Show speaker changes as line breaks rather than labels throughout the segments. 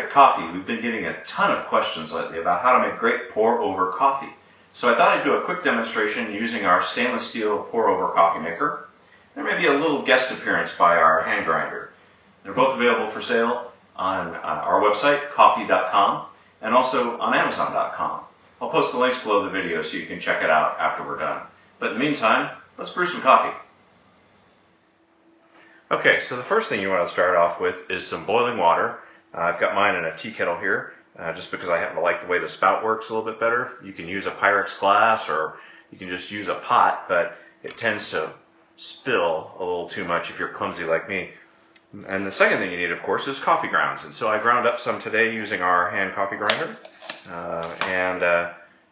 at Khaw-Fee, we've been getting a ton of questions lately about how to make great pour-over coffee. So I thought I'd do a quick demonstration using our stainless steel pour-over coffee maker. There may be a little guest appearance by our hand grinder. They're both available for sale on our website, Khaw-Fee.com, and also on Amazon.com. I'll post the links below the video so you can check it out after we're done. But in the meantime, let's brew some coffee. Okay, so the first thing you want to start off with is some boiling water. I've got mine in a tea kettle here, just because I happen to like the way the spout works a little bit better. You can use a Pyrex glass or you can just use a pot, but it tends to spill a little too much if you're clumsy like me. And the second thing you need, of course, is coffee grounds. And so I ground up some today using our hand coffee grinder.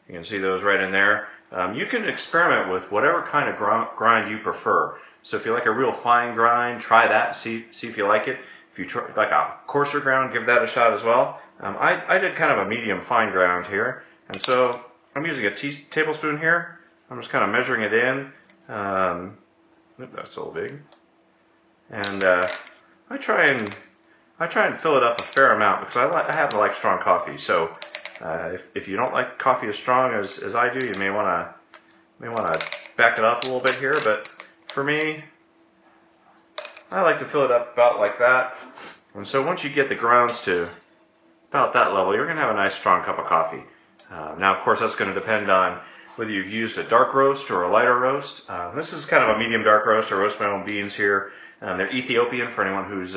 You can see those right in there. You can experiment with whatever kind of grind you prefer. So if you like a real fine grind, try that and see if you like it. If you like a coarser ground, give that a shot as well. I did kind of a medium fine ground here. And so I'm using a tablespoon here. I'm just kind of measuring it in. That's a little big. And I try and fill it up a fair amount because I happen to like strong coffee. So if you don't like coffee as strong as I do, you may want to back it up a little bit here. But for me, I like to fill it up about like that. And so once you get the grounds to about that level, you're going to have a nice strong cup of coffee. Now, of course, that's going to depend on whether you've used a dark roast or a lighter roast. This is kind of a medium dark roast. I roast my own beans here. They're Ethiopian for anyone who's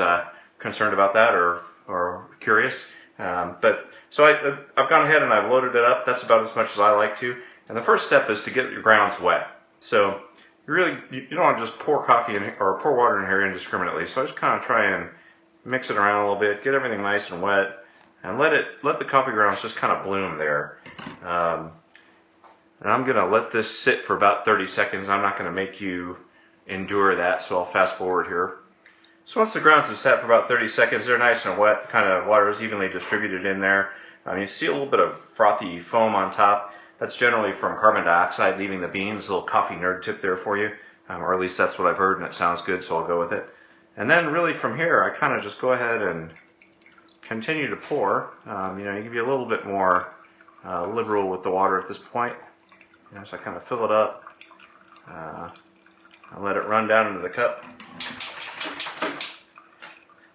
concerned about that or curious. So I've gone ahead and I've loaded it up. That's about as much as I like to. And the first step is to get your grounds wet. So you don't want to just pour coffee in or pour water in here indiscriminately. So I just kind of try and mix it around a little bit, get everything nice and wet, and let the coffee grounds just kind of bloom there. And I'm going to let this sit for about 30 seconds. I'm not going to make you endure that, so I'll fast forward here. So once the grounds have sat for about 30 seconds, they're nice and wet, kind of water is evenly distributed in there. You see a little bit of frothy foam on top. That's generally from carbon dioxide leaving the beans. A little coffee nerd tip there for you, or at least that's what I've heard, and it sounds good, so I'll go with it. And then really from here, I kind of just go ahead and continue to pour. You give you a little bit more liberal with the water at this point. So I kind of fill it up. I let it run down into the cup.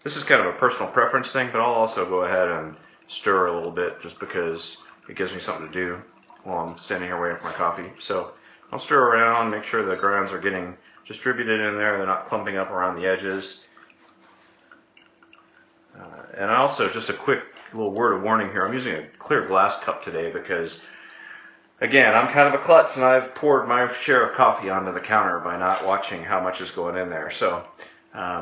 This is kind of a personal preference thing, but I'll also go ahead and stir a little bit just because it gives me something to do while I'm standing here waiting for my coffee. So I'll stir around, make sure the grounds are getting distributed in there, they're not clumping up around the edges. And also, just a quick little word of warning here, I'm using a clear glass cup today because, again, I'm kind of a klutz and I've poured my share of coffee onto the counter by not watching how much is going in there. So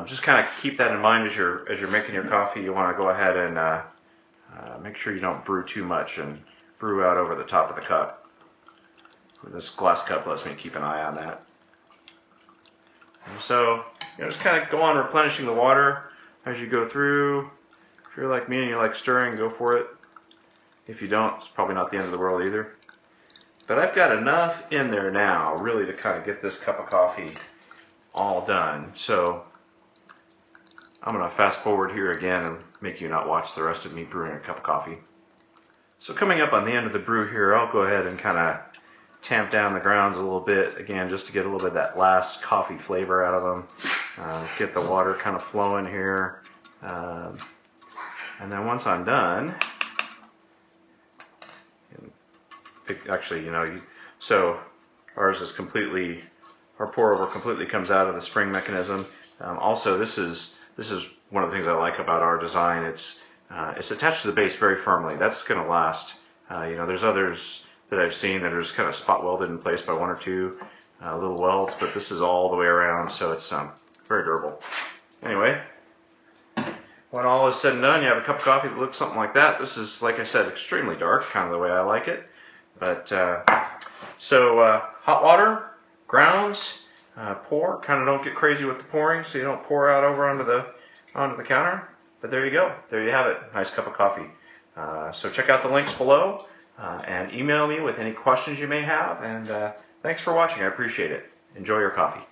just kind of keep that in mind as you're making your coffee. You want to go ahead and make sure you don't brew too much and brew out over the top of the cup. This glass cup lets me keep an eye on that. And so just kind of go on replenishing the water as you go through. If you're like me and you like stirring, go for it. If you don't, it's probably not the end of the world either. But I've got enough in there now really to kind of get this cup of coffee all done. So I'm going to fast forward here again and make you not watch the rest of me brewing a cup of coffee. So coming up on the end of the brew here, I'll go ahead and kind of tamp down the grounds a little bit, again, just to get a little bit of that last coffee flavor out of them. Get the water kind of flowing here. And then once I'm done, so ours is completely, our pour over completely comes out of the spring mechanism. Also, this is one of the things I like about our design. It's attached to the base very firmly. That's going to last. There's others that I've seen that are just kind of spot welded in place by one or two little welds, but this is all the way around, so it's very durable. Anyway, when all is said and done, you have a cup of coffee that looks something like that. This is, like I said, extremely dark, kind of the way I like it. But hot water, grounds, pour. Kind of don't get crazy with the pouring, so you don't pour out over onto the counter. But there you go. There you have it. Nice cup of coffee. So check out the links below and email me with any questions you may have. And thanks for watching. I appreciate it. Enjoy your coffee.